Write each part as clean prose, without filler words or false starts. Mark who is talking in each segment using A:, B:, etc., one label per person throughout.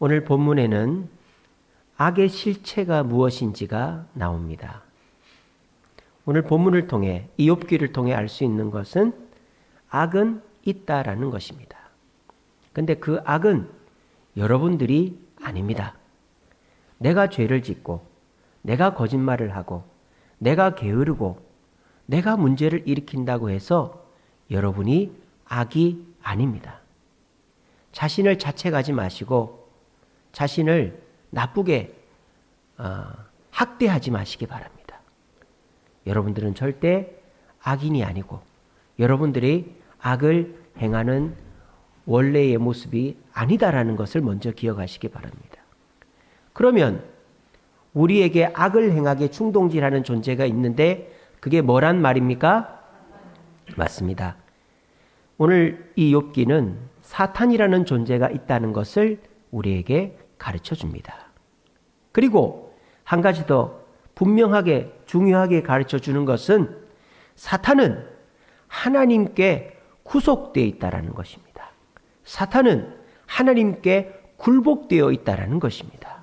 A: 오늘 본문에는 악의 실체가 무엇인지가 나옵니다. 오늘 본문을 통해, 이욥기를 통해 알 수 있는 것은 악은 있다라는 것입니다. 근데 그 악은 여러분들이 아닙니다. 내가 죄를 짓고, 내가 거짓말을 하고, 내가 게으르고, 내가 문제를 일으킨다고 해서 여러분이 악이 아닙니다. 자신을 자책하지 마시고 자신을 나쁘게 학대하지 마시기 바랍니다. 여러분들은 절대 악인이 아니고 여러분들이 악을 행하는 원래의 모습이 아니다라는 것을 먼저 기억하시기 바랍니다. 그러면 우리에게 악을 행하게 충동질하는 존재가 있는데 그게 뭐란 말입니까? 맞습니다. 오늘 이 욥기는 사탄이라는 존재가 있다는 것을 우리에게 가르쳐 줍니다. 그리고 한 가지 더 분명하게 중요하게 가르쳐 주는 것은 사탄은 하나님께 구속되어 있다는 것입니다. 사탄은 하나님께 굴복되어 있다는 것입니다.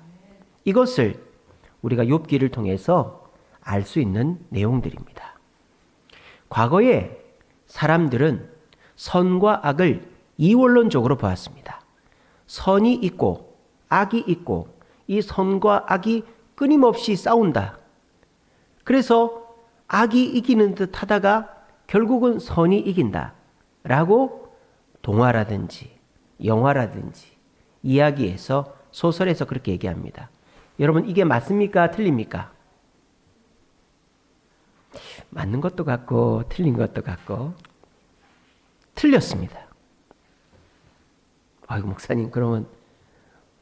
A: 이것을 우리가 욥기를 통해서 알 수 있는 내용들입니다. 과거에 사람들은 선과 악을 이원론적으로 보았습니다. 선이 있고 악이 있고 이 선과 악이 끊임없이 싸운다. 그래서 악이 이기는 듯 하다가 결국은 선이 이긴다 라고 동화라든지 영화라든지 이야기에서 소설에서 그렇게 얘기합니다. 여러분 이게 맞습니까? 틀립니까? 맞는 것도 같고 틀린 것도 같고 틀렸습니다. 아이고 목사님 그러면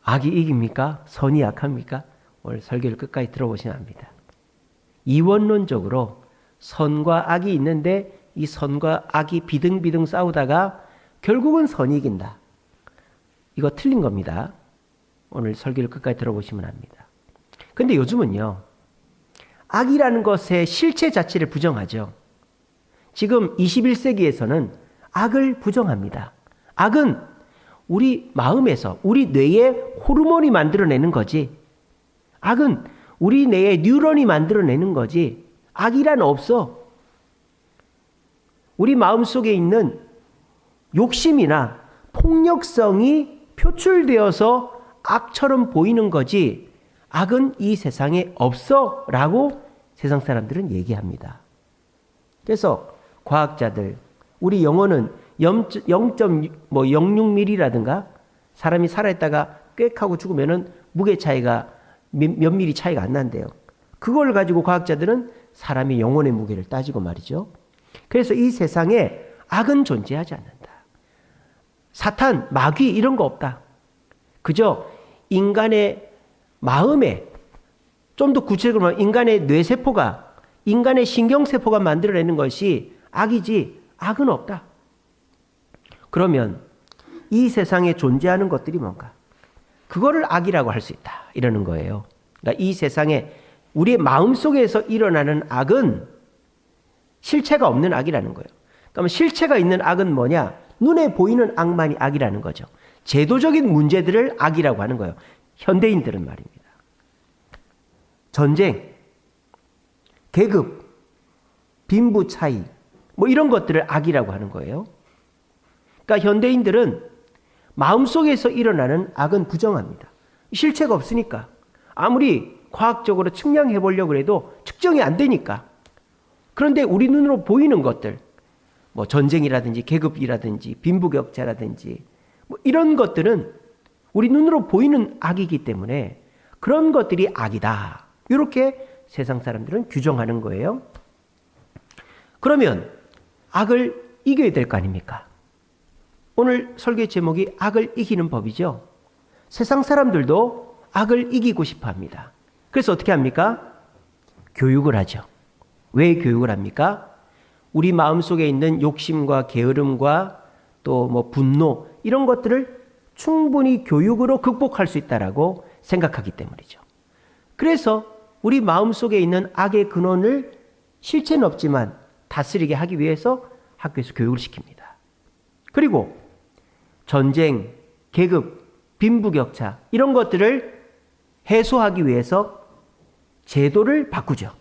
A: 악이 이깁니까? 선이 약합니까? 오늘 설교를 끝까지 들어보시면 압니다. 이원론적으로 선과 악이 있는데 이 선과 악이 비등비등 싸우다가 결국은 선이 이긴다. 이거 틀린 겁니다. 오늘 설교를 끝까지 들어보시면 압니다. 근데 요즘은요. 악이라는 것의 실체 자체를 부정하죠. 지금 21세기에서는 악을 부정합니다. 악은 우리 마음에서 우리 뇌의 호르몬이 만들어내는 거지. 악은 우리 뇌의 뉴런이 만들어내는 거지. 악이란 없어. 우리 마음속에 있는 욕심이나 폭력성이 표출되어서 악처럼 보이는 거지 악은 이 세상에 없어 라고 세상 사람들은 얘기합니다. 그래서 과학자들 우리 영혼은 0.06mm라든가 사람이 살아있다가 꽥 하고 죽으면은 무게 차이가 몇 미리 차이가 안 난대요. 그걸 가지고 과학자들은 사람의 영혼의 무게를 따지고 말이죠. 그래서 이 세상에 악은 존재하지 않는다. 사탄, 마귀 이런 거 없다. 그저 인간의 마음에 좀 더 구체적으로 말하면 인간의 뇌세포가 인간의 신경세포가 만들어내는 것이 악이지 악은 없다. 그러면 이 세상에 존재하는 것들이 뭔가? 그거를 악이라고 할 수 있다. 이러는 거예요. 그러니까 이 세상에 우리의 마음속에서 일어나는 악은 실체가 없는 악이라는 거예요. 그러면 실체가 있는 악은 뭐냐? 눈에 보이는 악만이 악이라는 거죠. 제도적인 문제들을 악이라고 하는 거예요. 현대인들은 말입니다. 전쟁, 계급, 빈부 차이 뭐 이런 것들을 악이라고 하는 거예요. 그러니까 현대인들은 마음속에서 일어나는 악은 부정합니다. 실체가 없으니까. 아무리 과학적으로 측량해 보려고 해도 측정이 안 되니까. 그런데 우리 눈으로 보이는 것들, 뭐 전쟁이라든지 계급이라든지 빈부격차라든지 뭐 이런 것들은 우리 눈으로 보이는 악이기 때문에 그런 것들이 악이다. 이렇게 세상 사람들은 규정하는 거예요. 그러면 악을 이겨야 될 거 아닙니까? 오늘 설교의 제목이 악을 이기는 법이죠. 세상 사람들도 악을 이기고 싶어 합니다. 그래서 어떻게 합니까? 교육을 하죠. 왜 교육을 합니까? 우리 마음속에 있는 욕심과 게으름과 또 뭐 분노 이런 것들을 충분히 교육으로 극복할 수 있다라고 생각하기 때문이죠. 그래서 우리 마음속에 있는 악의 근원을 실체는 없지만 다스리게 하기 위해서 학교에서 교육을 시킵니다. 그리고 전쟁, 계급 빈부격차 이런 것들을 해소하기 위해서 제도를 바꾸죠.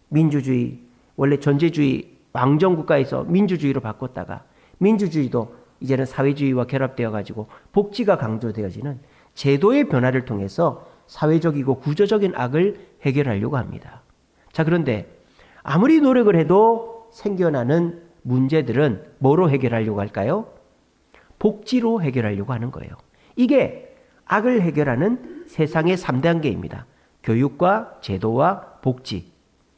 A: 민주주의, 원래 전제주의 왕정국가에서 민주주의로 바꿨다가 민주주의도 이제는 사회주의와 결합되어 가지고 복지가 강조되어지는 제도의 변화를 통해서 사회적이고 구조적인 악을 해결하려고 합니다. 자, 그런데 아무리 노력을 해도 생겨나는 문제들은 뭐로 해결하려고 할까요? 복지로 해결하려고 하는 거예요. 이게 악을 해결하는 세상의 3단계입니다. 교육과 제도와 복지.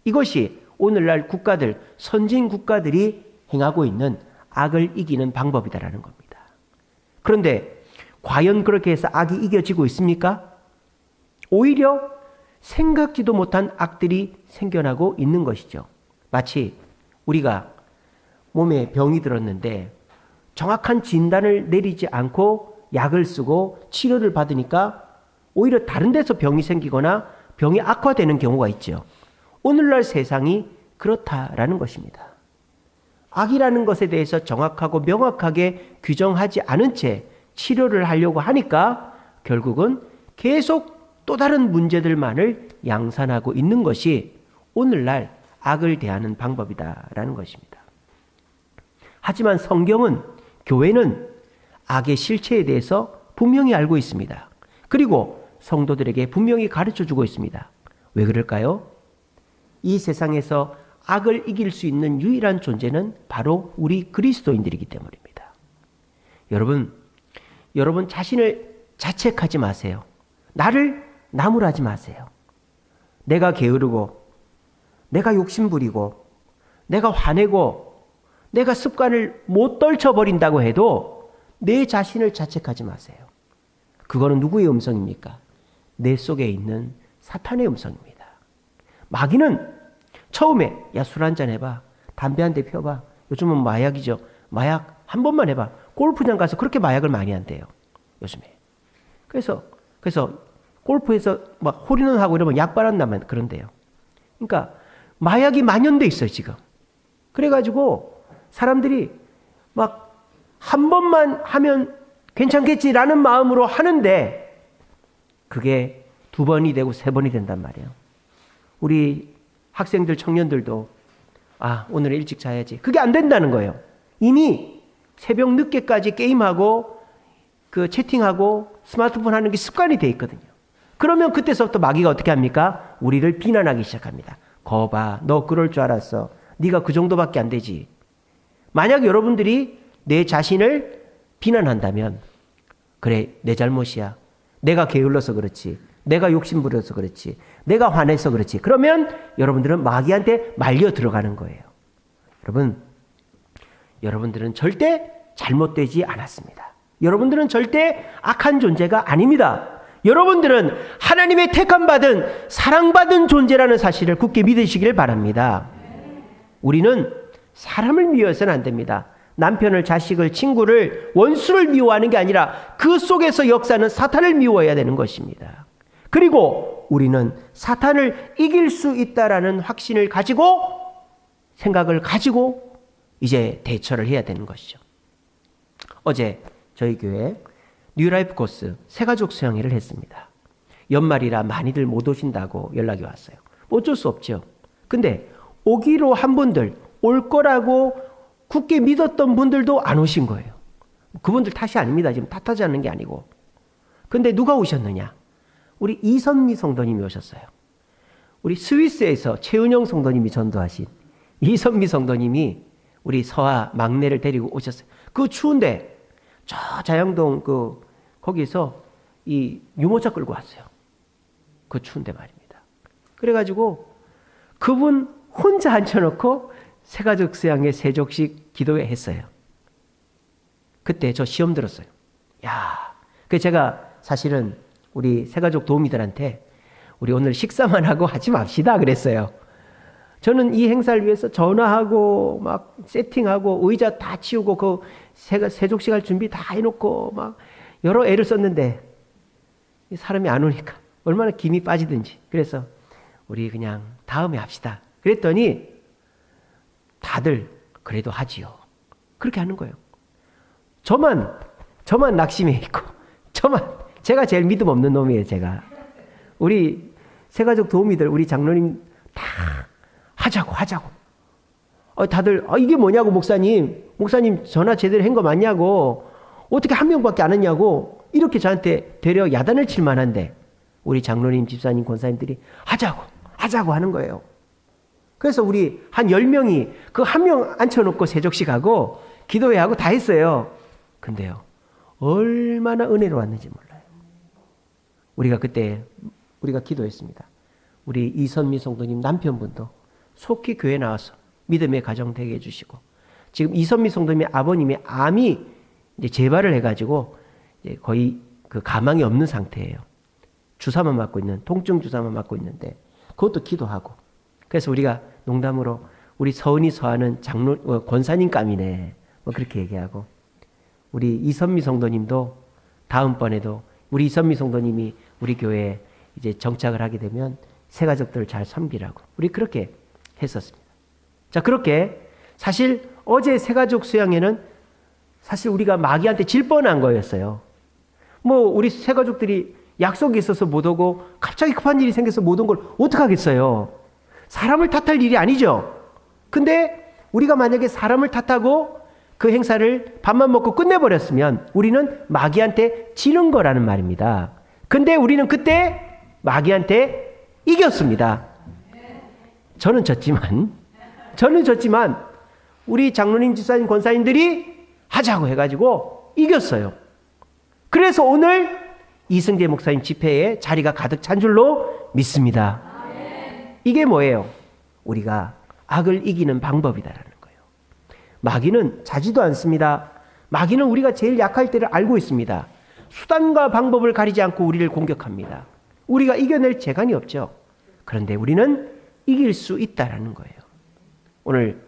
A: 이것이 오늘날 국가들, 선진 국가들이 행하고 있는 악을 이기는 방법이다라는 겁니다. 그런데 과연 그렇게 해서 악이 이겨지고 있습니까? 오히려 생각지도 못한 악들이 생겨나고 있는 것이죠. 마치 우리가 몸에 병이 들었는데 정확한 진단을 내리지 않고 약을 쓰고 치료를 받으니까 오히려 다른 데서 병이 생기거나 병이 악화되는 경우가 있죠. 오늘날 세상이 그렇다라는 것입니다. 악이라는 것에 대해서 정확하고 명확하게 규정하지 않은 채 치료를 하려고 하니까 결국은 계속 또 다른 문제들만을 양산하고 있는 것이 오늘날 악을 대하는 방법이다라는 것입니다. 하지만 성경은, 교회는 악의 실체에 대해서 분명히 알고 있습니다. 그리고 성도들에게 분명히 가르쳐주고 있습니다. 왜 그럴까요? 이 세상에서 악을 이길 수 있는 유일한 존재는 바로 우리 그리스도인들이기 때문입니다. 여러분 자신을 자책하지 마세요. 나를 나무라지 마세요. 내가 게으르고, 내가 욕심부리고, 내가 화내고, 내가 습관을 못 떨쳐버린다고 해도 내 자신을 자책하지 마세요. 그거는 누구의 음성입니까? 내 속에 있는 사탄의 음성입니다. 마귀는 처음에 야, 술 한잔 해봐. 담배 한 대 펴봐. 요즘은 마약이죠. 마약 한 번만 해봐. 골프장 가서 그렇게 마약을 많이 한대요. 요즘에. 그래서 골프에서 막 홀인원 하고 이러면 약 바란다면 그런데요. 그러니까 마약이 만연돼 있어요, 지금. 그래가지고 사람들이 막 한 번만 하면 괜찮겠지라는 마음으로 하는데 그게 2번이 되고 3번이 된단 말이에요. 우리 학생들, 청년들도 오늘 일찍 자야지. 그게 안 된다는 거예요. 이미 새벽 늦게까지 게임하고 그 채팅하고 스마트폰 하는 게 습관이 돼 있거든요. 그러면 그때서부터 마귀가 어떻게 합니까? 우리를 비난하기 시작합니다. 거봐, 너 그럴 줄 알았어. 네가 그 정도밖에 안 되지. 만약 여러분들이 내 자신을 비난한다면 그래, 내 잘못이야. 내가 게을러서 그렇지. 내가 욕심부려서 그렇지. 내가 화내서 그렇지. 그러면 여러분들은 마귀한테 말려 들어가는 거예요. 여러분들은 절대 잘못되지 않았습니다. 여러분들은 절대 악한 존재가 아닙니다. 여러분들은 하나님의 택함받은 사랑받은 존재라는 사실을 굳게 믿으시길 바랍니다. 우리는 사람을 미워해서는 안 됩니다. 남편을, 자식을, 친구를, 원수를 미워하는 게 아니라 그 속에서 역사는 사탄을 미워해야 되는 것입니다. 그리고 우리는 사탄을 이길 수 있다라는 확신을 가지고, 생각을 가지고 이제 대처를 해야 되는 것이죠. 어제 저희 교회 뉴라이프 코스 새가족 수양회를 했습니다. 연말이라 많이들 못 오신다고 연락이 왔어요. 어쩔 수 없죠. 근데 오기로 한 분들, 올 거라고 굳게 믿었던 분들도 안 오신 거예요. 그분들 탓이 아닙니다. 지금 탓하지 않는 게 아니고. 근데 누가 오셨느냐? 우리 이선미 성도님이 오셨어요. 우리 스위스에서 최은영 성도님이 전도하신 이선미 성도님이 우리 서아 막내를 데리고 오셨어요. 그 추운데 저 자양동 거기서 이 유모차 끌고 왔어요. 그 추운데 말입니다. 그래가지고 그분 혼자 앉혀놓고 새가족 수양회 세족식 기도회 했어요. 그때 저 시험 들었어요. 그래서 제가 사실은 우리 새가족 도우미들한테 우리 오늘 식사만 하고 하지 맙시다 그랬어요. 저는 이 행사를 위해서 전화하고 막 세팅하고 의자 다 치우고 그 세족식 할 준비 다 해놓고 막 여러 애를 썼는데 사람이 안 오니까 얼마나 김이 빠지든지. 그래서 우리 그냥 다음에 합시다. 그랬더니 다들 그래도 하지요. 그렇게 하는 거예요. 저만 낙심해 있고 저만 제가 제일 믿음 없는 놈이에요, 제가. 우리 새가족 도우미들, 우리 장로님 다 하자고. 다들, 이게 뭐냐고, 목사님 전화 제대로 한 거 맞냐고, 어떻게 한 명밖에 안 했냐고, 이렇게 저한테 되려 야단을 칠 만한데, 우리 장로님, 집사님, 권사님들이 하자고 하는 거예요. 그래서 우리 한 10명이 그 한 명 앉혀놓고 세족식 하고, 기도회 하고 다 했어요. 근데요, 얼마나 은혜로웠는지 몰라요. 우리가 기도했습니다. 우리 이선미 성도님 남편분도 속히 교회 나와서 믿음의 가정 되게 해주시고, 지금 이선미 성도님의 아버님이 암이 이제 재발을 해가지고 이제 거의 그 가망이 없는 상태예요. 주사만 맞고 있는, 통증 주사만 맞고 있는데, 그것도 기도하고. 그래서 우리가 농담으로 우리 서은이 서하는 권사님 감이네, 뭐 그렇게 얘기하고, 우리 이선미 성도님도 다음번에도 우리 이선미 성도님이 우리 교회에 이제 정착을 하게 되면 새가족들을 잘 섬기라고 우리 그렇게 했었습니다. 자, 그렇게 사실 어제 새가족 수양회는 사실 우리가 마귀한테 질 뻔한 거였어요. 뭐 우리 새가족들이 약속이 있어서 못 오고 갑자기 급한 일이 생겨서 못 온 걸 어떡하겠어요. 사람을 탓할 일이 아니죠. 근데 우리가 만약에 사람을 탓하고 그 행사를 밥만 먹고 끝내버렸으면 우리는 마귀한테 지는 거라는 말입니다. 근데 우리는 그때 마귀한테 이겼습니다. 저는 졌지만 우리 장로님, 집사님, 권사님들이 하자고 해가지고 이겼어요. 그래서 오늘 이승재 목사님 집회에 자리가 가득 찬 줄로 믿습니다. 이게 뭐예요? 우리가 악을 이기는 방법이다라는 거예요. 마귀는 자지도 않습니다. 마귀는 우리가 제일 약할 때를 알고 있습니다. 수단과 방법을 가리지 않고 우리를 공격합니다. 우리가 이겨낼 재간이 없죠. 그런데 우리는 이길 수 있다라는 거예요. 오늘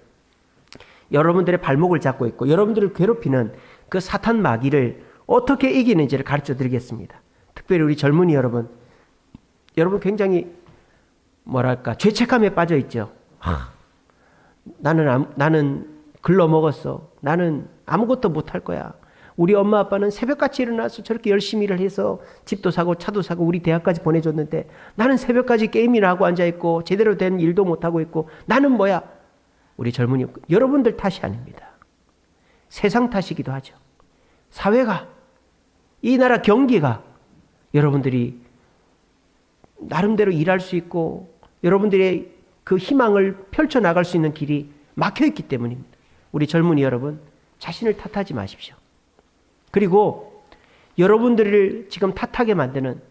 A: 여러분들의 발목을 잡고 있고 여러분들을 괴롭히는 그 사탄 마귀를 어떻게 이기는지를 가르쳐 드리겠습니다. 특별히 우리 젊은이 여러분 굉장히 뭐랄까 죄책감에 빠져 있죠. 나는 글러먹었어. 나는 아무것도 못할 거야. 우리 엄마 아빠는 새벽같이 일어나서 저렇게 열심히 일을 해서 집도 사고 차도 사고 우리 대학까지 보내줬는데 나는 새벽까지 게임이나 하고 앉아있고 제대로 된 일도 못하고 있고 나는 뭐야. 우리 젊은이 여러분들 탓이 아닙니다. 세상 탓이기도 하죠. 사회가, 이 나라 경기가 여러분들이 나름대로 일할 수 있고 여러분들의 그 희망을 펼쳐나갈 수 있는 길이 막혀있기 때문입니다. 우리 젊은이 여러분 자신을 탓하지 마십시오. 그리고 여러분들을 지금 탓하게 만드는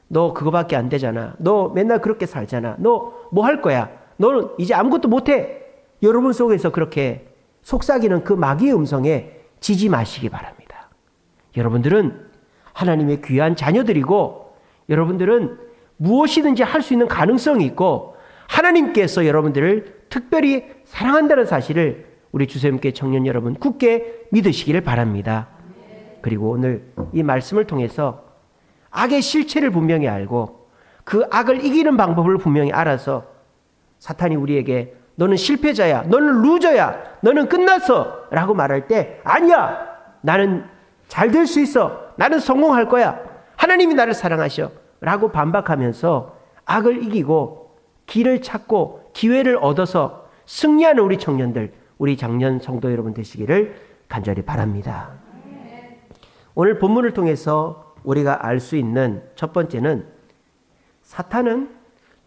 A: 너 그거밖에 안 되잖아. 너 맨날 그렇게 살잖아. 너 뭐 할 거야. 너는 이제 아무것도 못해. 여러분 속에서 그렇게 속삭이는 그 마귀의 음성에 지지 마시기 바랍니다. 여러분들은 하나님의 귀한 자녀들이고 여러분들은 무엇이든지 할 수 있는 가능성이 있고 하나님께서 여러분들을 특별히 사랑한다는 사실을 우리 주세님께 청년 여러분 굳게 믿으시기를 바랍니다. 그리고 오늘 이 말씀을 통해서 악의 실체를 분명히 알고 그 악을 이기는 방법을 분명히 알아서 사탄이 우리에게 너는 실패자야, 너는 루저야, 너는 끝났어 라고 말할 때 아니야, 나는 잘 될 수 있어, 나는 성공할 거야, 하나님이 나를 사랑하셔 라고 반박하면서 악을 이기고 길을 찾고 기회를 얻어서 승리하는 우리 청년들, 우리 장년 성도 여러분 되시기를 간절히 바랍니다. 오늘 본문을 통해서 우리가 알 수 있는 첫 번째는 사탄은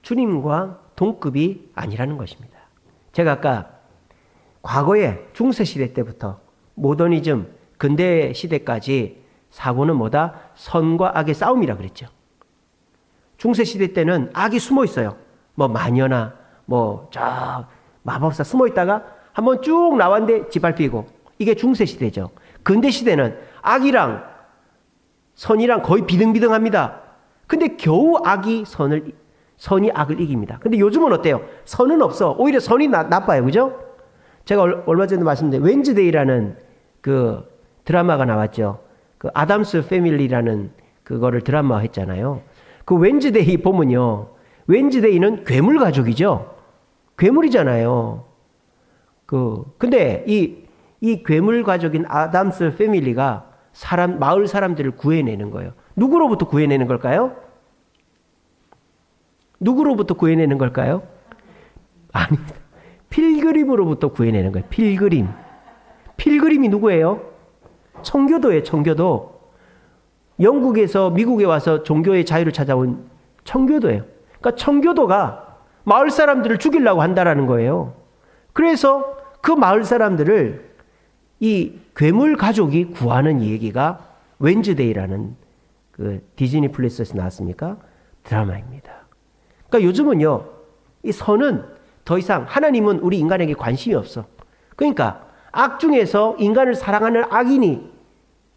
A: 주님과 동급이 아니라는 것입니다. 제가 아까 과거에 중세시대 때부터 모더니즘, 근대 시대까지 사고는 뭐다? 선과 악의 싸움이라 그랬죠. 중세시대 때는 악이 숨어 있어요. 뭐 마녀나 저 마법사 숨어 있다가 한번 쭉 나왔는데 짓밟히고, 이게 중세시대죠. 근대시대는 악이랑 선이랑 거의 비등비등합니다. 근데 겨우 선이 악을 이깁니다. 근데 요즘은 어때요? 선은 없어. 오히려 선이 나빠요. 그죠? 제가 얼마 전에 말씀드린 웬즈데이라는 그 드라마가 나왔죠. 그 아담스 패밀리라는 그거를 드라마 했잖아요. 그 웬즈데이 보면요. 웬즈데이는 괴물 가족이죠. 괴물이잖아요. 근데 이 괴물 가족인 아담스 패밀리가 마을 사람들을 구해내는 거예요. 누구로부터 구해내는 걸까요? 누구로부터 구해내는 걸까요? 아닙니다. 필그림으로부터 구해내는 거예요. 필그림. 필그림이 누구예요? 청교도예요. 청교도. 영국에서 미국에 와서 종교의 자유를 찾아온 청교도예요. 그러니까 청교도가 마을 사람들을 죽이려고 한다라는 거예요. 그래서 그 마을 사람들을 이 괴물 가족이 구하는 얘기가 웬즈데이라는 그 디즈니 플러스에서 나왔습니까? 드라마입니다. 그러니까 요즘은요, 이 선은 더 이상 하나님은 우리 인간에게 관심이 없어. 그러니까 악 중에서 인간을 사랑하는 악인이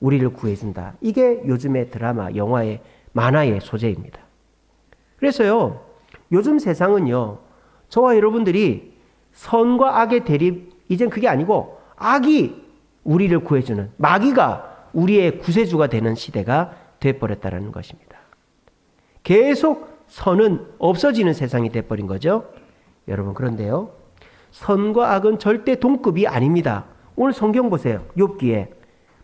A: 우리를 구해준다. 이게 요즘의 드라마, 영화의 만화의 소재입니다. 그래서요, 요즘 세상은요, 저와 여러분들이 선과 악의 대립, 이젠 그게 아니고 악이 우리를 구해주는, 마귀가 우리의 구세주가 되는 시대가 돼버렸다는 것입니다. 계속 선은 없어지는 세상이 돼버린 거죠. 여러분, 그런데요, 선과 악은 절대 동급이 아닙니다. 오늘 성경 보세요. 욥기에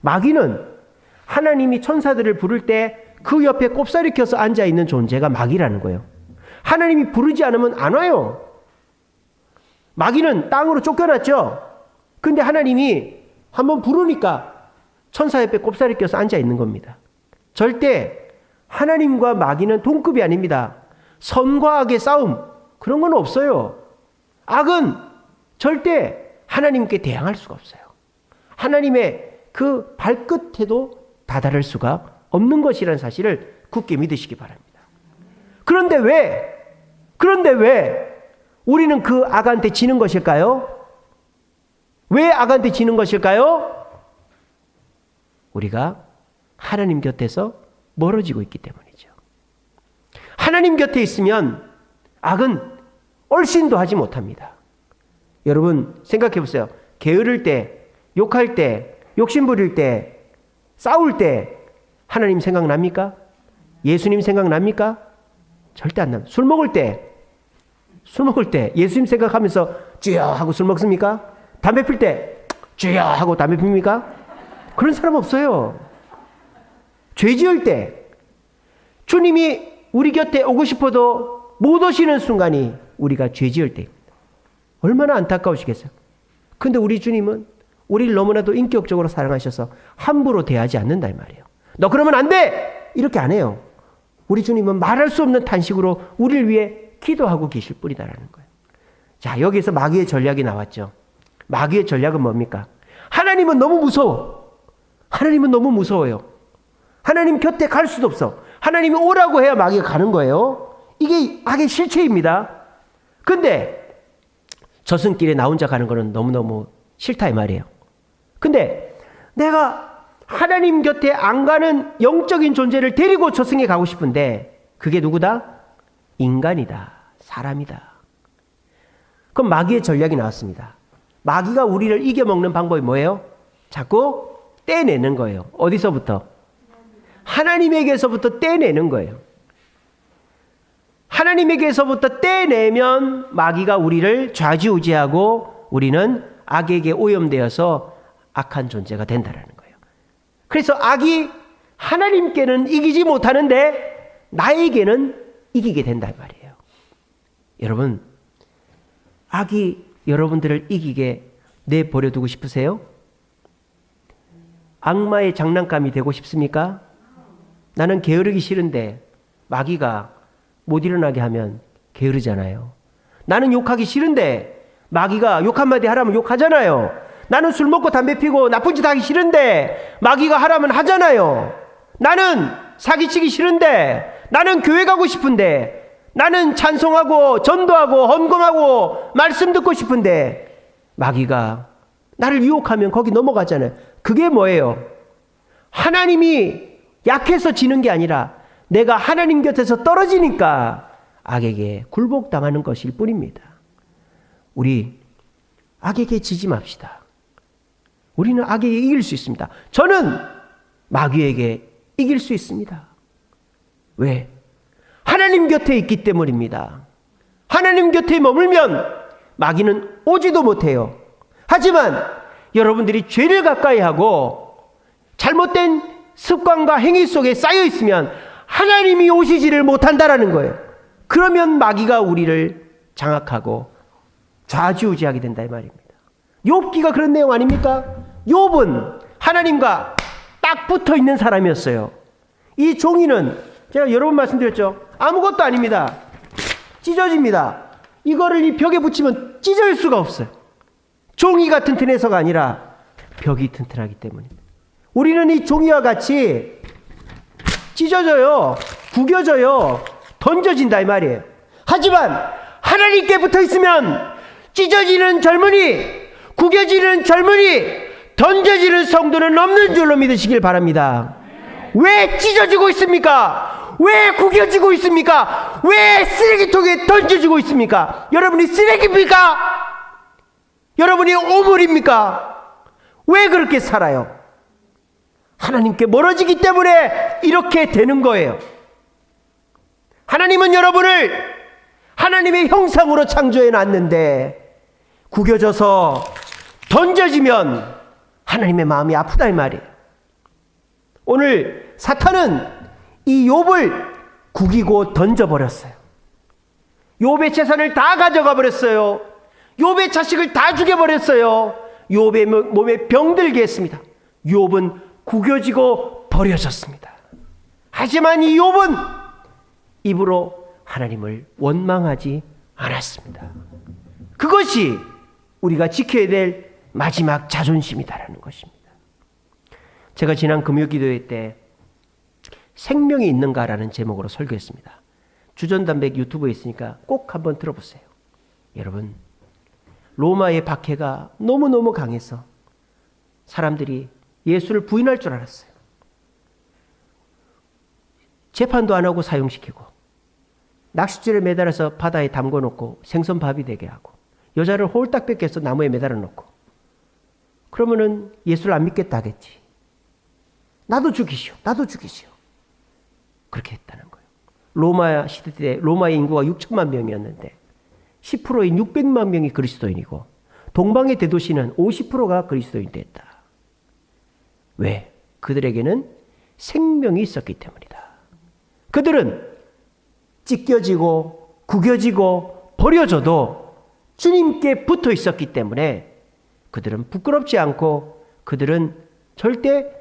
A: 마귀는 하나님이 천사들을 부를 때 그 옆에 꼽사리 켜서 앉아있는 존재가 마귀라는 거예요. 하나님이 부르지 않으면 안 와요. 마귀는 땅으로 쫓겨났죠. 근데 하나님이 한번 부르니까 천사 옆에 꼽사리 껴서 앉아있는 겁니다. 절대 하나님과 마귀는 동급이 아닙니다. 선과 악의 싸움, 그런 건 없어요. 악은 절대 하나님께 대항할 수가 없어요. 하나님의 그 발끝에도 다다를 수가 없는 것이라는 사실을 굳게 믿으시기 바랍니다. 그런데 왜 우리는 그 악한테 지는 것일까요? 왜 악한테 지는 것일까요? 우리가 하나님 곁에서 멀어지고 있기 때문이죠. 하나님 곁에 있으면 악은 얼씬도 하지 못합니다. 여러분 생각해 보세요. 게으를 때, 욕할 때, 욕심 부릴 때, 싸울 때 하나님 생각납니까? 예수님 생각납니까? 절대 안 납니다. 술 먹을 때 예수님 생각하면서 주여 하고 술 먹습니까? 담배 필 때 주여 하고 담배 핍니까? 그런 사람 없어요. 죄 지을 때 주님이 우리 곁에 오고 싶어도 못 오시는 순간이 우리가 죄 지을 때입니다. 얼마나 안타까우시겠어요. 근데 우리 주님은 우리를 너무나도 인격적으로 사랑하셔서 함부로 대하지 않는다 이 말이에요. 너 그러면 안 돼! 이렇게 안 해요. 우리 주님은 말할 수 없는 탄식으로 우리를 위해 기도하고 계실 뿐이다라는 거예요. 자, 여기서 마귀의 전략이 나왔죠. 마귀의 전략은 뭡니까? 하나님은 너무 무서워. 하나님은 너무 무서워요. 하나님 곁에 갈 수도 없어. 하나님이 오라고 해야 마귀가 가는 거예요. 이게 악의 실체입니다. 근데 저승길에 나 혼자 가는 거는 너무너무 싫다 이 말이에요. 근데 내가 하나님 곁에 안 가는 영적인 존재를 데리고 저승에 가고 싶은데 그게 누구다? 인간이다. 사람이다. 그럼 마귀의 전략이 나왔습니다. 마귀가 우리를 이겨먹는 방법이 뭐예요? 자꾸 떼내는 거예요. 어디서부터? 하나님에게서부터 떼내는 거예요. 하나님에게서부터 떼내면 마귀가 우리를 좌지우지하고 우리는 악에게 오염되어서 악한 존재가 된다는 거예요. 그래서 악이 하나님께는 이기지 못하는데 나에게는 이기게 된단 말이에요. 여러분, 악이 여러분들을 이기게 내버려 두고 싶으세요? 악마의 장난감이 되고 싶습니까? 나는 게으르기 싫은데 마귀가 못 일어나게 하면 게으르잖아요. 나는 욕하기 싫은데 마귀가 욕 한마디 하라면 욕하잖아요. 나는 술 먹고 담배 피고 나쁜 짓 하기 싫은데 마귀가 하라면 하잖아요. 나는 사기치기 싫은데, 나는 교회 가고 싶은데, 나는 찬송하고 전도하고 헌금하고 말씀 듣고 싶은데 마귀가 나를 유혹하면 거기 넘어가잖아요. 그게 뭐예요? 하나님이 약해서 지는 게 아니라 내가 하나님 곁에서 떨어지니까 악에게 굴복당하는 것일 뿐입니다. 우리 악에게 지지 맙시다. 우리는 악에게 이길 수 있습니다. 저는 마귀에게 이길 수 있습니다. 왜? 하나님 곁에 있기 때문입니다. 하나님 곁에 머물면 마귀는 오지도 못해요. 하지만 여러분들이 죄를 가까이 하고 잘못된 습관과 행위 속에 쌓여 있으면 하나님이 오시지를 못한다라는 거예요. 그러면 마귀가 우리를 장악하고 좌지우지하게 된다 이 말입니다. 욥기가 그런 내용 아닙니까? 욥은 하나님과 딱 붙어 있는 사람이었어요. 이 종이는 제가 여러 번 말씀드렸죠. 아무것도 아닙니다. 찢어집니다. 이거를 이 벽에 붙이면 찢어질 수가 없어요. 종이가 튼튼해서가 아니라 벽이 튼튼하기 때문입니다. 우리는 이 종이와 같이 찢어져요. 구겨져요. 던져진다 이 말이에요. 하지만 하나님께 붙어 있으면 찢어지는 젊은이, 구겨지는 젊은이, 던져지는 성도는 없는 줄로 믿으시길 바랍니다. 왜 찢어지고 있습니까? 왜 구겨지고 있습니까? 왜 쓰레기통에 던져지고 있습니까? 여러분이 쓰레기입니까? 여러분이 오물입니까? 왜 그렇게 살아요? 하나님께 멀어지기 때문에 이렇게 되는 거예요. 하나님은 여러분을 하나님의 형상으로 창조해 놨는데 구겨져서 던져지면 하나님의 마음이 아프다 이 말이에요. 오늘 사탄은 이 욥을 구기고 던져버렸어요. 욥의 재산을 다 가져가 버렸어요. 욥의 자식을 다 죽여버렸어요. 욥의 몸에 병들게 했습니다. 욥은 구겨지고 버려졌습니다. 하지만 이 욥은 입으로 하나님을 원망하지 않았습니다. 그것이 우리가 지켜야 될 마지막 자존심이다라는 것입니다. 제가 지난 금요기도회 때 생명이 있는가라는 제목으로 설교했습니다. 주전단백 유튜브에 있으니까 꼭 한번 들어보세요. 여러분, 로마의 박해가 너무너무 강해서 사람들이 예수를 부인할 줄 알았어요. 재판도 안 하고 사형시키고 낚싯줄에 매달아서 바다에 담궈놓고 생선밥이 되게 하고 여자를 홀딱 뺏겨서 나무에 매달아 놓고 그러면은 예수를 안 믿겠다 하겠지. 나도 죽이시오. 나도 죽이시오. 그렇게 했다는 거예요. 로마 시대 때 로마의 인구가 6천만 명이었는데 10%인 600만 명이 그리스도인이고 동방의 대도시는 50%가 그리스도인이 됐다. 왜? 그들에게는 생명이 있었기 때문이다. 그들은 찢겨지고 구겨지고 버려져도 주님께 붙어 있었기 때문에 그들은 부끄럽지 않고 그들은 절대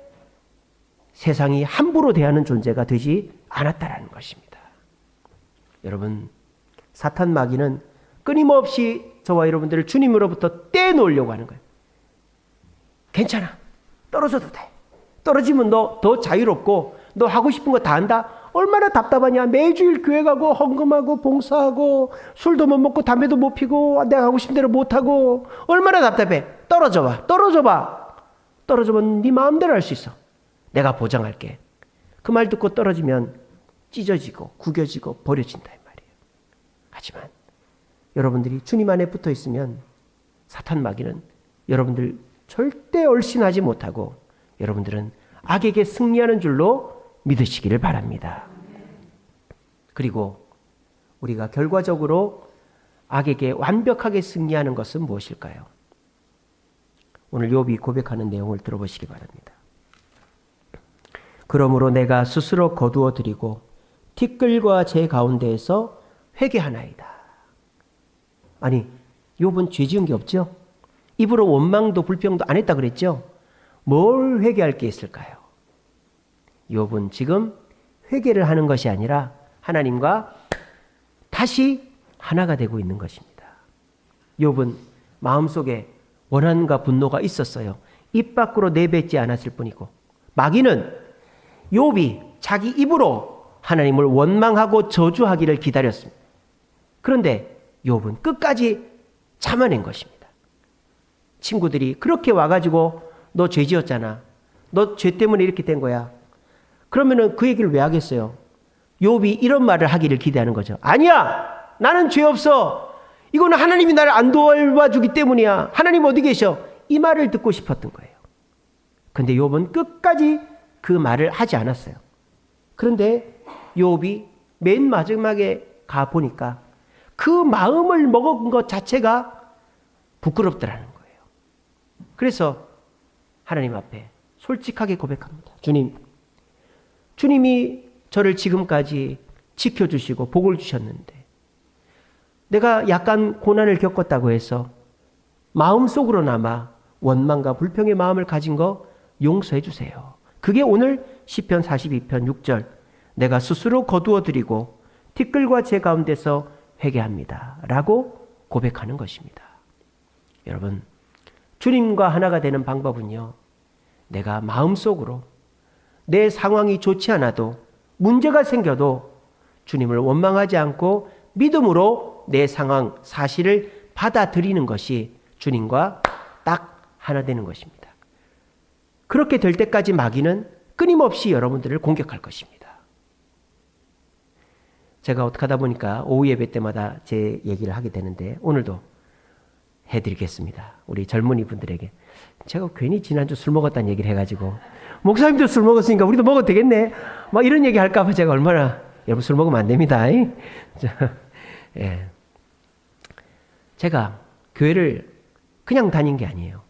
A: 세상이 함부로 대하는 존재가 되지 않았다라는 것입니다. 여러분, 사탄 마귀는 끊임없이 저와 여러분들을 주님으로부터 떼놓으려고 하는 거예요. 괜찮아. 떨어져도 돼. 떨어지면 너 더 자유롭고 너 하고 싶은 거 다 한다. 얼마나 답답하냐. 매주일 교회 가고 헌금하고 봉사하고 술도 못 먹고 담배도 못 피고 내가 하고 싶은 대로 못하고 얼마나 답답해. 떨어져봐. 떨어져봐. 떨어지면 네 마음대로 할 수 있어. 내가 보장할게. 그 말 듣고 떨어지면 찢어지고 구겨지고 버려진다 이 말이에요. 하지만 여러분들이 주님 안에 붙어 있으면 사탄 마귀는 여러분들 절대 얼씬하지 못하고 여러분들은 악에게 승리하는 줄로 믿으시기를 바랍니다. 그리고 우리가 결과적으로 악에게 완벽하게 승리하는 것은 무엇일까요? 오늘 욥이 고백하는 내용을 들어보시기 바랍니다. 그러므로 내가 스스로 거두어 드리고 티끌과 제 가운데에서 회개하나이다. 아니, 욥은 죄 지은 게 없죠? 입으로 원망도 불평도 안 했다 그랬죠? 뭘 회개할 게 있을까요? 욥은 지금 회개를 하는 것이 아니라 하나님과 다시 하나가 되고 있는 것입니다. 욥은 마음속에 원한과 분노가 있었어요. 입 밖으로 내뱉지 않았을 뿐이고 마귀는 욥이 자기 입으로 하나님을 원망하고 저주하기를 기다렸습니다. 그런데 욥은 끝까지 참아낸 것입니다. 친구들이 그렇게 와가지고 너 죄 지었잖아. 너 죄 때문에 이렇게 된 거야. 그러면은 그 얘기를 왜 하겠어요? 욥이 이런 말을 하기를 기대하는 거죠. 아니야! 나는 죄 없어! 이거는 하나님이 나를 안 도와주기 때문이야. 하나님 어디 계셔? 이 말을 듣고 싶었던 거예요. 근데 욥은 끝까지 그 말을 하지 않았어요. 그런데 욥이 맨 마지막에 가보니까 그 마음을 먹은 것 자체가 부끄럽더라는 거예요. 그래서 하나님 앞에 솔직하게 고백합니다. 주님, 주님이 저를 지금까지 지켜주시고 복을 주셨는데 내가 약간 고난을 겪었다고 해서 마음속으로나마 원망과 불평의 마음을 가진 거 용서해 주세요. 그게 오늘 시편 42편 6절 내가 스스로 거두어 드리고 티끌과 제 가운데서 회개합니다 라고 고백하는 것입니다. 여러분, 주님과 하나가 되는 방법은요, 내가 마음속으로 내 상황이 좋지 않아도 문제가 생겨도 주님을 원망하지 않고 믿음으로 내 상황, 사실을 받아들이는 것이 주님과 딱 하나 되는 것입니다. 그렇게 될 때까지 마귀는 끊임없이 여러분들을 공격할 것입니다. 제가 어떻게 하다 보니까 오후 예배 때마다 제 얘기를 하게 되는데 오늘도 해드리겠습니다. 우리 젊은이 분들에게. 제가 괜히 지난주 술 먹었다는 얘기를 해가지고 목사님도 술 먹었으니까 우리도 먹어도 되겠네 막 이런 얘기 할까 봐 제가 얼마나, 여러분 술 먹으면 안 됩니다. 예. 제가 교회를 그냥 다닌 게 아니에요.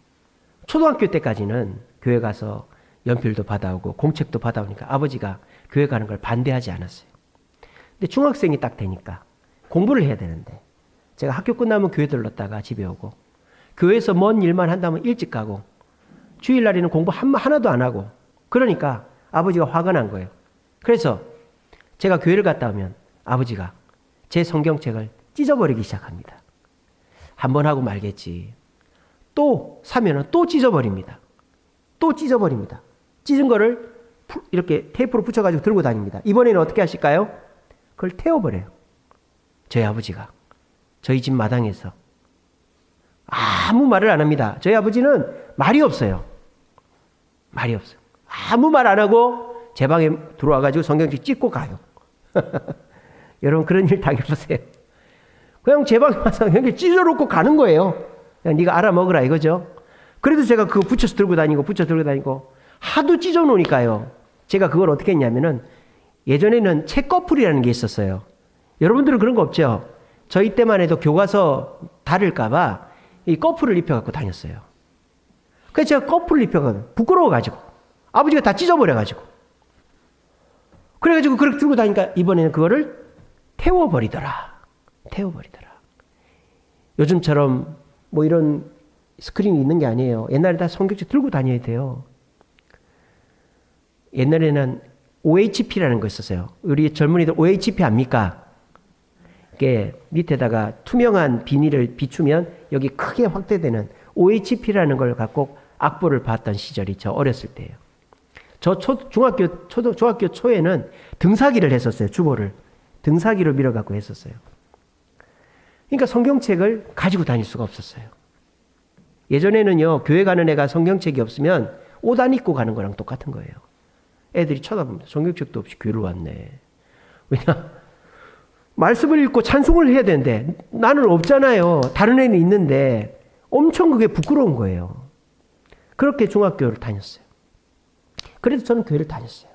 A: 초등학교 때까지는 교회 가서 연필도 받아오고 공책도 받아오니까 아버지가 교회 가는 걸 반대하지 않았어요. 근데 중학생이 딱 되니까 공부를 해야 되는데 제가 학교 끝나면 교회 들렀다가 집에 오고 교회에서 먼 일만 한다면 일찍 가고 주일날에는 공부 하나도 안 하고 그러니까 아버지가 화가 난 거예요. 그래서 제가 교회를 갔다 오면 아버지가 제 성경책을 찢어버리기 시작합니다. 한 번 하고 말겠지. 또 사면은 또 찢어버립니다. 또 찢어버립니다. 찢은 거를 이렇게 테이프로 붙여가지고 들고 다닙니다. 이번에는 어떻게 하실까요? 그걸 태워버려요. 저희 아버지가 저희 집 마당에서 아무 말을 안 합니다. 저희 아버지는 말이 없어요. 말이 없어요. 아무 말 안 하고 제 방에 들어와가지고 성경책 찢고 가요. 여러분 그런 일 당해보세요. 그냥 제 방에 와서 성경책 찢어놓고 가는 거예요. 그냥 네가 알아먹으라 이거죠. 그래도 제가 그거 붙여서 들고 다니고 하도 찢어놓으니까요. 제가 그걸 어떻게 했냐면은 예전에는 책 꺼풀이라는 게 있었어요. 여러분들은 그런 거 없죠? 저희 때만 해도 교과서 다를까봐 이 꺼풀을 입혀갖고 다녔어요. 그래서 제가 꺼풀을 입혀가지고 부끄러워가지고 아버지가 다 찢어버려가지고 그래가지고 그렇게 들고 다니니까 이번에는 그거를 태워버리더라. 요즘처럼 뭐 이런 스크린이 있는 게 아니에요. 옛날에 다 성경책 들고 다녀야 돼요. 옛날에는 OHP라는 거 있었어요. 우리 젊은이들 OHP 압니까? 이게 밑에다가 투명한 비닐을 비추면 여기 크게 확대되는 OHP라는 걸 갖고 악보를 봤던 시절이 저 어렸을 때예요. 저 중학교 초에는 등사기를 했었어요. 주보를. 등사기로 밀어갖고 했었어요. 그러니까 성경책을 가지고 다닐 수가 없었어요. 예전에는요, 교회 가는 애가 성경책이 없으면 옷 안 입고 가는 거랑 똑같은 거예요. 애들이 쳐다봅니다. 성경책도 없이 교회를 왔네. 왜냐? 말씀을 읽고 찬송을 해야 되는데 나는 없잖아요. 다른 애는 있는데 엄청 그게 부끄러운 거예요. 그렇게 중학교를 다녔어요. 그래도 저는 교회를 다녔어요.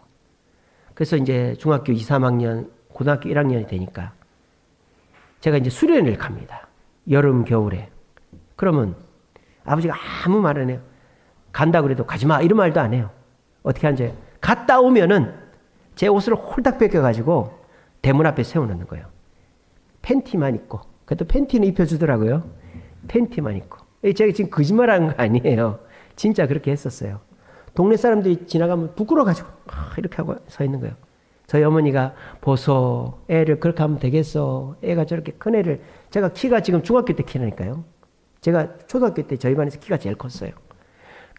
A: 그래서 이제 중학교 2, 3학년, 고등학교 1학년이 되니까 제가 이제 수련회를 갑니다. 여름, 겨울에. 그러면 아버지가 아무 말 안 해요. 간다 그래도 가지 마. 이런 말도 안 해요. 어떻게 하는지. 갔다 오면은 제 옷을 홀딱 벗겨가지고 대문 앞에 세워놓는 거예요. 팬티만 입고. 그래도 팬티는 입혀주더라고요. 팬티만 입고. 제가 지금 거짓말하는 거 아니에요. 진짜 그렇게 했었어요. 동네 사람들이 지나가면 부끄러워가지고 이렇게 하고 서 있는 거예요. 저희 어머니가 보소, 애를 그렇게 하면 되겠어. 애가 저렇게 큰 애를. 제가 키가 지금 중학교 때 키라니까요. 제가 초등학교 때 저희 반에서 키가 제일 컸어요.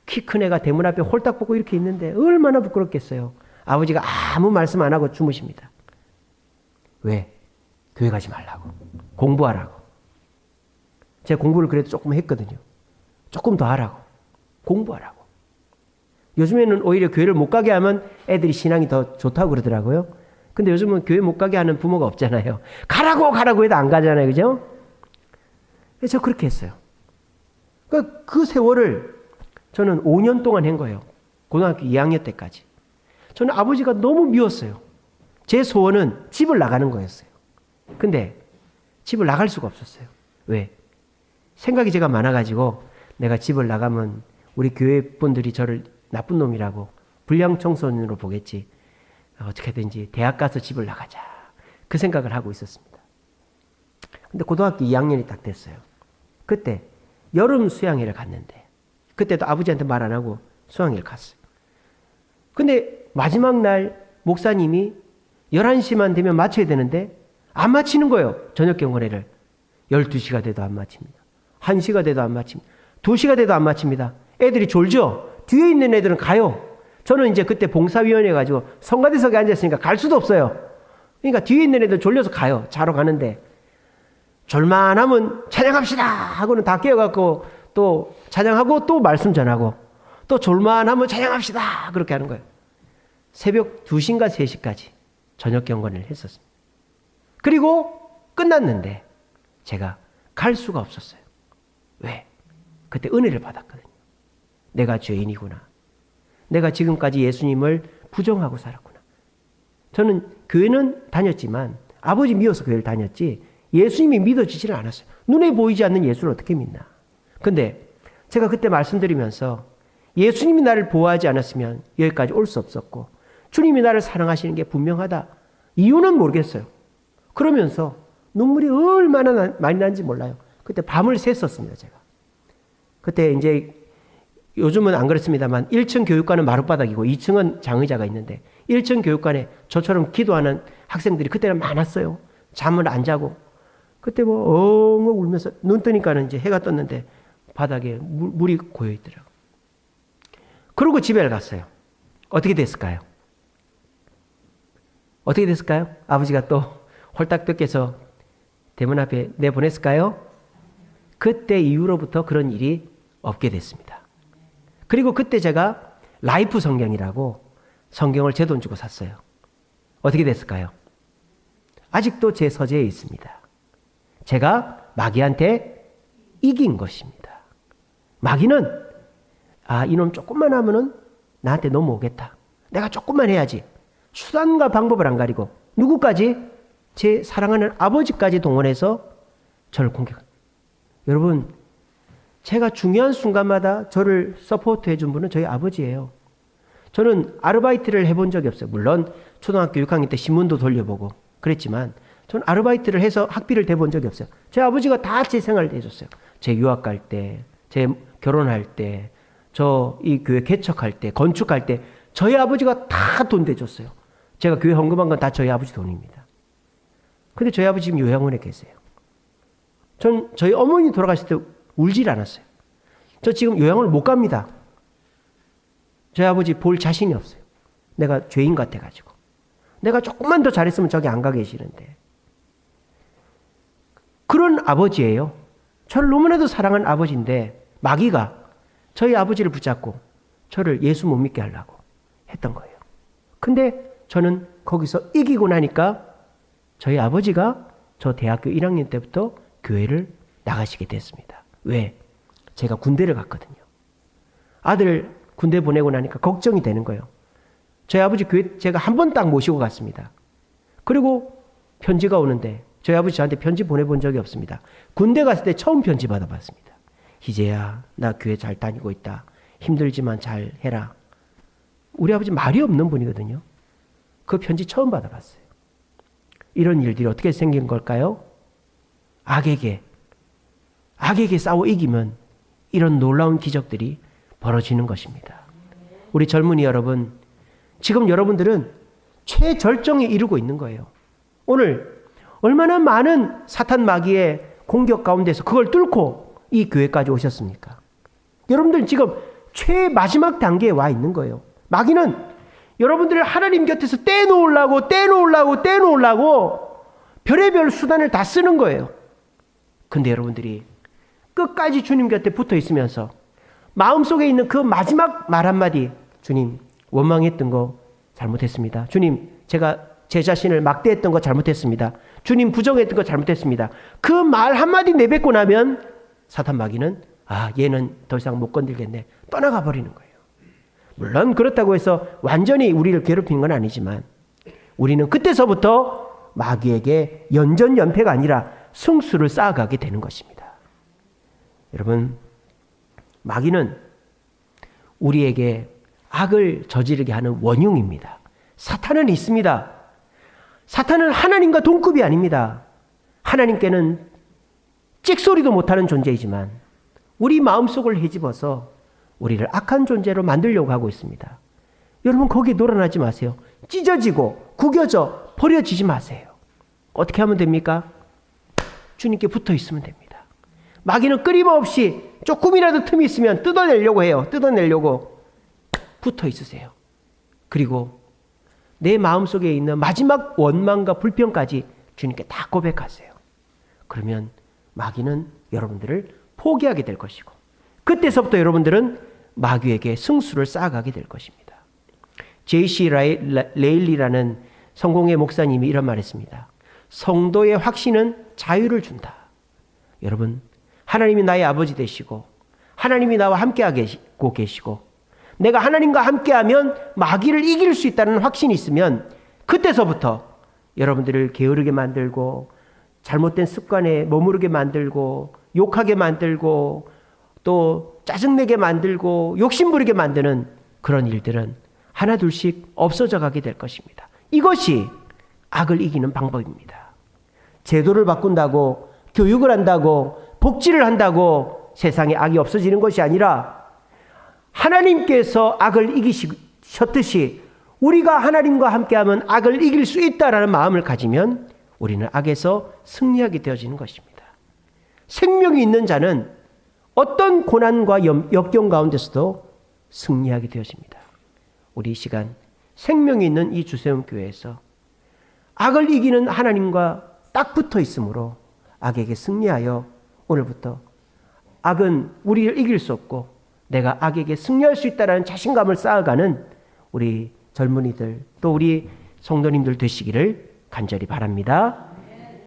A: 키 큰 애가 대문 앞에 홀딱 벗고 이렇게 있는데 얼마나 부끄럽겠어요. 아버지가 아무 말씀 안 하고 주무십니다. 왜? 교회 가지 말라고. 공부하라고. 제가 공부를 그래도 조금 했거든요. 조금 더 하라고. 공부하라고. 요즘에는 오히려 교회를 못 가게 하면 애들이 신앙이 더 좋다고 그러더라고요. 근데 요즘은 교회 못 가게 하는 부모가 없잖아요. 가라고 해도 안 가잖아요. 그죠? 그래서 저 그렇게 했어요. 그 세월을 저는 5년 동안 한 거예요. 고등학교 2학년 때까지. 저는 아버지가 너무 미웠어요. 제 소원은 집을 나가는 거였어요. 근데 집을 나갈 수가 없었어요. 왜? 생각이 제가 많아가지고 내가 집을 나가면 우리 교회 분들이 저를 나쁜 놈이라고 불량 청소년으로 보겠지. 어떻게든지 대학 가서 집을 나가자. 그 생각을 하고 있었습니다. 근데 고등학교 2학년이 딱 됐어요. 그때 여름 수양회를 갔는데 그때도 아버지한테 말 안 하고 수양회를 갔어요. 근데 마지막 날 목사님이 11시만 되면 마쳐야 되는데 안 마치는 거예요. 저녁 경건회를. 12시가 돼도 안 마칩니다. 1시가 돼도 안 마칩니다. 2시가 돼도 안 마칩니다. 애들이 졸죠? 뒤에 있는 애들은 가요. 저는 이제 그때 봉사위원회 가지고 성가대석에 앉았으니까 갈 수도 없어요. 그러니까 뒤에 있는 애들 졸려서 가요. 자러 가는데 졸만하면 찬양합시다 하고는 다 깨어갖고 또 찬양하고 또 말씀 전하고 또 졸만하면 찬양합시다 그렇게 하는 거예요. 새벽 2시인가 3시까지 저녁 경건을 했었습니다. 그리고 끝났는데 제가 갈 수가 없었어요. 왜? 그때 은혜를 받았거든요. 내가 죄인이구나. 내가 지금까지 예수님을 부정하고 살았구나. 저는 교회는 다녔지만 아버지 믿어서 교회를 다녔지 예수님이 믿어지지를 않았어요. 눈에 보이지 않는 예수를 어떻게 믿나. 근데 제가 그때 말씀드리면서 예수님이 나를 보호하지 않았으면 여기까지 올 수 없었고 주님이 나를 사랑하시는 게 분명하다. 이유는 모르겠어요. 그러면서 눈물이 얼마나 많이 난지 몰라요. 그때 밤을 샜었습니다, 제가. 그때 이제 요즘은 안 그렇습니다만 1층 교육관은 마룻바닥이고 2층은 장의자가 있는데 1층 교육관에 저처럼 기도하는 학생들이 그때는 많았어요. 잠을 안 자고. 그때 뭐 엉엉 울면서 눈 뜨니까는 이제 해가 떴는데 바닥에 물이 고여 있더라고요. 그러고 집에 갔어요. 어떻게 됐을까요? 어떻게 됐을까요? 아버지가 또 홀딱 뜯겨서 대문 앞에 내보냈을까요? 그때 이후로부터 그런 일이 없게 됐습니다. 그리고 그때 제가 라이프 성경이라고 성경을 제 돈 주고 샀어요. 어떻게 됐을까요? 아직도 제 서재에 있습니다. 제가 마귀한테 이긴 것입니다. 마귀는 이놈 조금만 하면은 나한테 넘어오겠다. 내가 조금만 해야지. 수단과 방법을 안 가리고 누구까지? 제 사랑하는 아버지까지 동원해서 저를 공격합니다. 여러분, 제가 중요한 순간마다 저를 서포트해 준 분은 저희 아버지예요. 저는 아르바이트를 해본 적이 없어요. 물론 초등학교 6학년 때 신문도 돌려보고 그랬지만 저는 아르바이트를 해서 학비를 대본 적이 없어요. 제 아버지가 다 제 생활을 해줬어요. 제 유학 갈 때, 제 결혼할 때, 저 이 교회 개척할 때, 건축할 때 저희 아버지가 다 돈 대줬어요. 제가 교회 헌금한 건 다 저희 아버지 돈입니다. 근데 저희 아버지 지금 요양원에 계세요. 전 저희 어머니 돌아가실 때 울질 않았어요. 저 지금 요양원을 못 갑니다. 저희 아버지 볼 자신이 없어요. 내가 죄인 같아가지고. 내가 조금만 더 잘했으면 저기 안 가 계시는데. 그런 아버지예요. 저를 너무나도 사랑하는 아버지인데 마귀가 저희 아버지를 붙잡고 저를 예수 못 믿게 하려고 했던 거예요. 근데 저는 거기서 이기고 나니까 저희 아버지가 저 대학교 1학년 때부터 교회를 나가시게 됐습니다. 왜? 제가 군대를 갔거든요. 아들 군대 보내고 나니까 걱정이 되는 거예요. 저희 아버지 교회 제가 한 번 딱 모시고 갔습니다. 그리고 편지가 오는데 저희 아버지 저한테 편지 보내본 적이 없습니다. 군대 갔을 때 처음 편지 받아봤습니다. 희재야, 나 교회 잘 다니고 있다. 힘들지만 잘 해라. 우리 아버지 말이 없는 분이거든요. 그 편지 처음 받아봤어요. 이런 일들이 어떻게 생긴 걸까요? 악에게 싸워 이기면 이런 놀라운 기적들이 벌어지는 것입니다. 우리 젊은이 여러분, 지금 여러분들은 최절정에 이르고 있는 거예요. 오늘 얼마나 많은 사탄 마귀의 공격 가운데서 그걸 뚫고 이 교회까지 오셨습니까? 여러분들 지금 최마지막 단계에 와 있는 거예요. 마귀는 여러분들을 하나님 곁에서 떼놓으려고 별의별 수단을 다 쓰는 거예요. 근데 여러분들이 끝까지 주님 곁에 붙어 있으면서 마음속에 있는 그 마지막 말 한마디, 주님, 원망했던 거 잘못했습니다. 주님, 제가 제 자신을 막대했던 거 잘못했습니다. 주님, 부정했던 거 잘못했습니다. 그 말 한마디 내뱉고 나면 사탄 마귀는 얘는 더 이상 못 건들겠네. 떠나가 버리는 거예요. 물론 그렇다고 해서 완전히 우리를 괴롭히는 건 아니지만 우리는 그때서부터 마귀에게 연전연패가 아니라 승수를 쌓아가게 되는 것입니다. 여러분, 마귀는 우리에게 악을 저지르게 하는 원흉입니다. 사탄은 있습니다. 사탄은 하나님과 동급이 아닙니다. 하나님께는 찍소리도 못하는 존재이지만 우리 마음속을 헤집어서 우리를 악한 존재로 만들려고 하고 있습니다. 여러분 거기에 놀아나지 마세요. 찢어지고 구겨져 버려지지 마세요. 어떻게 하면 됩니까? 주님께 붙어 있으면 됩니다. 마귀는 끊임없이 조금이라도 틈이 있으면 뜯어내려고 해요. 뜯어내려고. 붙어 있으세요. 그리고 내 마음속에 있는 마지막 원망과 불평까지 주님께 다 고백하세요. 그러면 마귀는 여러분들을 포기하게 될 것이고 그때서부터 여러분들은 마귀에게 승수를 쌓아가게 될 것입니다. J.C. 레일리라는 성공의 목사님이 이런 말 했습니다. 성도의 확신은 자유를 준다. 여러분, 하나님이 나의 아버지 되시고 하나님이 나와 함께하고 계시고 내가 하나님과 함께하면 마귀를 이길 수 있다는 확신이 있으면 그때서부터 여러분들을 게으르게 만들고 잘못된 습관에 머무르게 만들고 욕하게 만들고 또 짜증내게 만들고 욕심부리게 만드는 그런 일들은 하나둘씩 없어져 가게 될 것입니다. 이것이 악을 이기는 방법입니다. 제도를 바꾼다고 교육을 한다고 복지를 한다고 세상에 악이 없어지는 것이 아니라 하나님께서 악을 이기셨듯이 우리가 하나님과 함께하면 악을 이길 수 있다라는 마음을 가지면 우리는 악에서 승리하게 되어지는 것입니다. 생명이 있는 자는 어떤 고난과 역경 가운데서도 승리하게 되어집니다. 우리 이 시간 생명이 있는 이 주세움 교회에서 악을 이기는 하나님과 딱 붙어 있으므로 악에게 승리하여 오늘부터 악은 우리를 이길 수 없고 내가 악에게 승리할 수 있다는 자신감을 쌓아가는 우리 젊은이들 또 우리 성도님들 되시기를 간절히 바랍니다.